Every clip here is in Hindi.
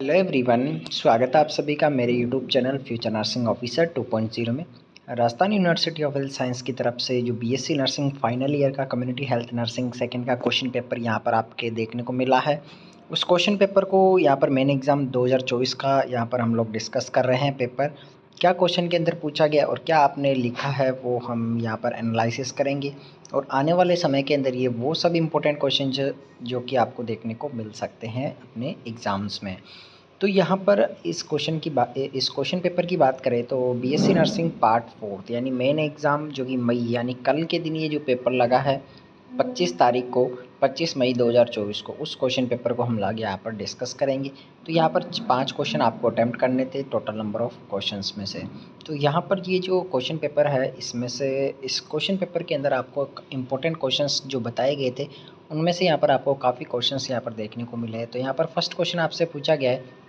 हेलो एवरीवन, स्वागत है आप सभी का मेरे YouTube channel future nursing officer 2.0 में। Rajasthan university of health science की तरफ से जो बीएससी नर्सिंग फाइनल ईयर का कम्युनिटी हेल्थ नर्सिंग सेकंड का क्वेश्चन पेपर यहां पर आपके देखने को मिला है। उस क्वेश्चन पेपर को यहां पर मेन एग्ज़ाम 2024 का यहां पर हम लोग डिस्कस कर रहे हैं। पेपर क्या क्वेश्चन के अंदर पूछा गया और क्या आपने लिखा है वो हम यहाँ पर एनालिसिस करेंगे। और आने वाले समय के अंदर ये वो सब इम्पोर्टेंट क्वेश्चन जो कि आपको देखने को मिल सकते हैं अपने एग्ज़ाम्स में। तो यहाँ पर इस क्वेश्चन पेपर की बात करें तो बीएससी नर्सिंग पार्ट 4 यानी मेन एग्ज़ाम जो कि मई यानी कल के दिन ये जो पेपर लगा है 25 तारीख को 25 मई 2024 को उस क्वेश्चन पेपर को हम लोग यहाँ पर डिस्कस करेंगे। तो यहाँ पर 5 क्वेश्चन आपको अटैम्प्ट करने थे टोटल नंबर ऑफ क्वेश्चंस में से। तो यहाँ पर ये जो क्वेश्चन पेपर है इसमें से इस क्वेश्चन पेपर के अंदर आपको इम्पोर्टेंट क्वेश्चंस जो बताए गए थे उनमें से यहाँ पर आपको काफ़ी क्वेश्चंस यहाँ पर देखने को मिले हैं। तो यहाँ पर फर्स्ट क्वेश्चन आपसे पूछा गया है,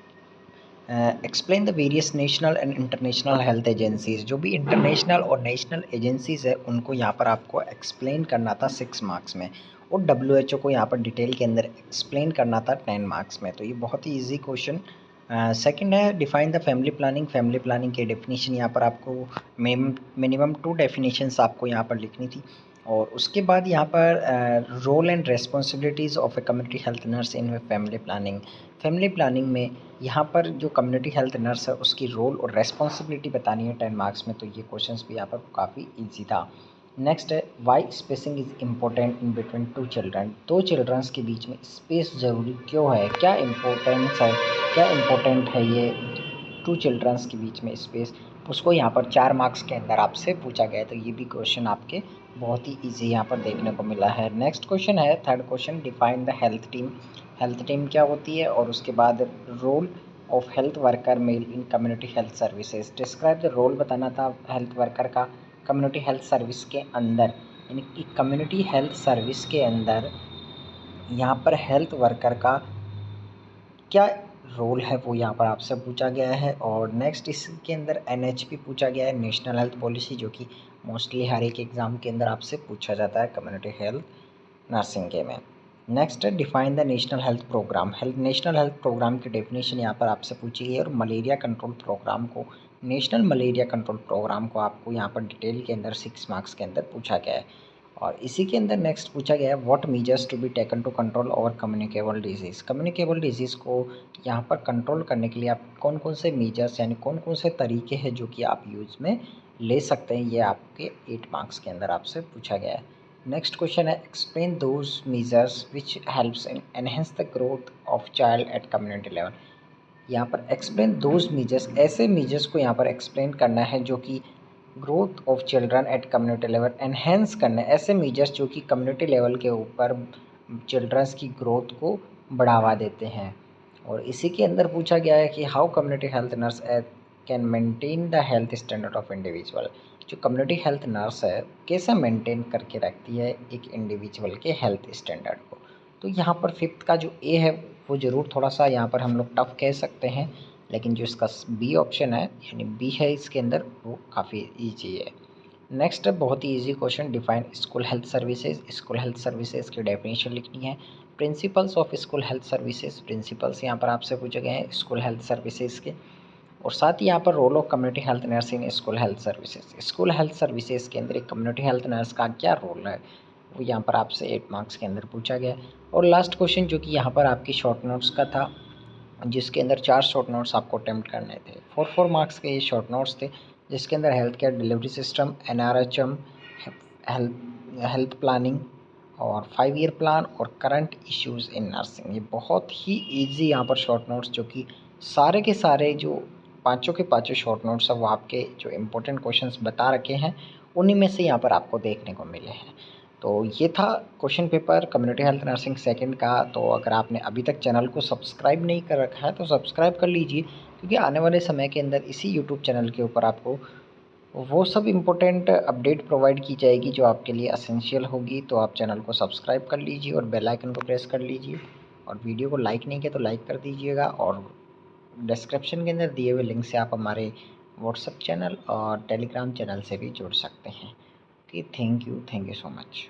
explain the various national and international health agencies. जो भी इंटरनेशनल और नेशनल एजेंसीज है उनको यहाँ पर आपको एक्सप्लेन करना था 6 मार्क्स में, और डब्ल्यूएचओ को यहाँ पर डिटेल के अंदर एक्सप्लेन करना था 10 मार्क्स में। तो ये बहुत ही इजी क्वेश्चन। सेकंड है, define the family planning. Family planning की डेफिनेशन यहाँ पर आपको मिनिमम 2 डेफिनेशंस आपको यहाँ पर लिखनी थी। और उसके बाद यहाँ पर role and responsibilities of a community health nurse in family planning. Family planning में यहाँ पर जो कम्युनिटी हेल्थ नर्स है उसकी रोल और रेस्पॉन्सिबिलिटी बतानी है 10 मार्क्स में। तो ये क्वेश्चंस भी यहाँ पर काफ़ी इजी था। नेक्स्ट है, why spacing is important in between 2 children. 2 childrens के बीच में स्पेस ज़रूरी क्यों है, क्या इम्पोर्टेंस है, क्या इम्पोर्टेंट है ये 2 चिल्ड्रंस के बीच में स्पेस। उसको यहाँ पर 4 मार्क्स के अंदर आपसे पूछा गया है। तो ये भी क्वेश्चन आपके बहुत ही ईजी यहाँ पर देखने को मिला है। नेक्स्ट क्वेश्चन है, third question, define the health team. Health team क्या होती है, और उसके बाद role of health worker male in community health services. Describe the role बताना था हेल्थ वर्कर का कम्युनिटी हेल्थ सर्विस के अंदर, यानी कि कम्युनिटी हेल्थ सर्विस के अंदर यहाँ पर हेल्थ वर्कर का क्या रोल है वो यहाँ पर आपसे पूछा गया है। और नेक्स्ट इसके अंदर एनएचपी पूछा गया है, नेशनल हेल्थ पॉलिसी, जो कि मोस्टली हर एक एग्ज़ाम के अंदर आपसे पूछा जाता है कम्युनिटी हेल्थ नर्सिंग के में। नेक्स्ट है, define the national health program. National health program की डेफिनेशन यहाँ पर आपसे पूछी गई है। और मलेरिया कंट्रोल प्रोग्राम को, नेशनल मलेरिया कंट्रोल प्रोग्राम को आपको यहाँ पर डिटेल के अंदर 6 मार्क्स के अंदर पूछा गया है। और इसी के अंदर नेक्स्ट पूछा गया है, what measures to be taken to control over communicable disease. Communicable disease को यहाँ पर कंट्रोल करने के लिए आप कौन कौन से मेजर्स यानी कौन कौन से तरीके हैं जो कि आप यूज़ में ले सकते हैं, ये आपके 8 मार्क्स के अंदर आपसे पूछा गया है। नेक्स्ट क्वेश्चन है, explain those measures which helps in enhance the growth of child at community level. यहाँ पर एक्सप्लेन दोज मेजर्स, ऐसे मेजर्स को यहाँ पर एक्सप्लेन करना है जो कि growth of children eight community level enhance करना है। ऐसे मेजर्स जो कि कम्युनिटी लेवल के ऊपर चिल्ड्रंस की ग्रोथ को बढ़ावा देते हैं। और इसी के अंदर पूछा गया है कि how community health nurse can maintain the health standard of individual. जो कम्युनिटी हेल्थ नर्स है कैसे मेंटेन करके रखती है एक इंडिविजुअल के हेल्थ स्टैंडर्ड को। तो यहाँ पर 5th का जो ए है वो ज़रूर थोड़ा सा यहाँ पर हम लोग टफ कह सकते हैं, लेकिन जो इसका बी ऑप्शन है यानी बी है इसके अंदर वो काफ़ी ईजी है। नेक्स्ट है बहुत ही easy question, define school health services. School health services की डेफिनेशन लिखनी है। Principles of school health services, principles यहाँ पर आपसे पूछे गए हैं स्कूल हेल्थ सर्विसेज के। और साथ ही यहाँ पर role of community health nurse in school health services. School health services के अंदर एक कम्युनिटी हेल्थ नर्स का क्या रोल है वो यहाँ पर आपसे 8 मार्क्स के अंदर पूछा गया। और लास्ट क्वेश्चन जो कि यहाँ पर आपकी शॉर्ट नोट्स का था, जिसके अंदर 4 शॉर्ट नोट्स आपको अटेम्प्ट करने थे। 4 मार्क्स के ये शॉर्ट नोट्स थे, जिसके अंदर health care delivery system, NRHM, health planning और 5 ईयर प्लान और करंट इश्यूज़ इन नर्सिंग। ये बहुत ही ईजी यहाँ पर शॉर्ट नोट्स जो कि सारे के सारे जो पाँचों के पाँचों शॉर्ट नोट्स हैं वो आपके जो इम्पोर्टेंट क्वेश्चंस बता रखे हैं उन्हीं में से यहाँ पर आपको देखने को मिले हैं। तो ये था question paper community health nursing second का। तो अगर आपने अभी तक चैनल को सब्सक्राइब नहीं कर रखा है तो सब्सक्राइब कर लीजिए, क्योंकि आने वाले समय के अंदर इसी यूट्यूब चैनल के ऊपर आपको वो सब इम्पोर्टेंट अपडेट प्रोवाइड की जाएगी जो आपके लिए असेंशियल होगी। तो आप चैनल को सब्सक्राइब कर लीजिए और बेल आइकन को प्रेस कर लीजिए, और वीडियो को लाइक नहीं किया तो लाइक कर दीजिएगा। और डिस्क्रिप्शन के अंदर दिए हुए लिंक से आप हमारे व्हाट्सएप चैनल और टेलीग्राम चैनल से भी जुड़ सकते हैं। Okay, thank you so much.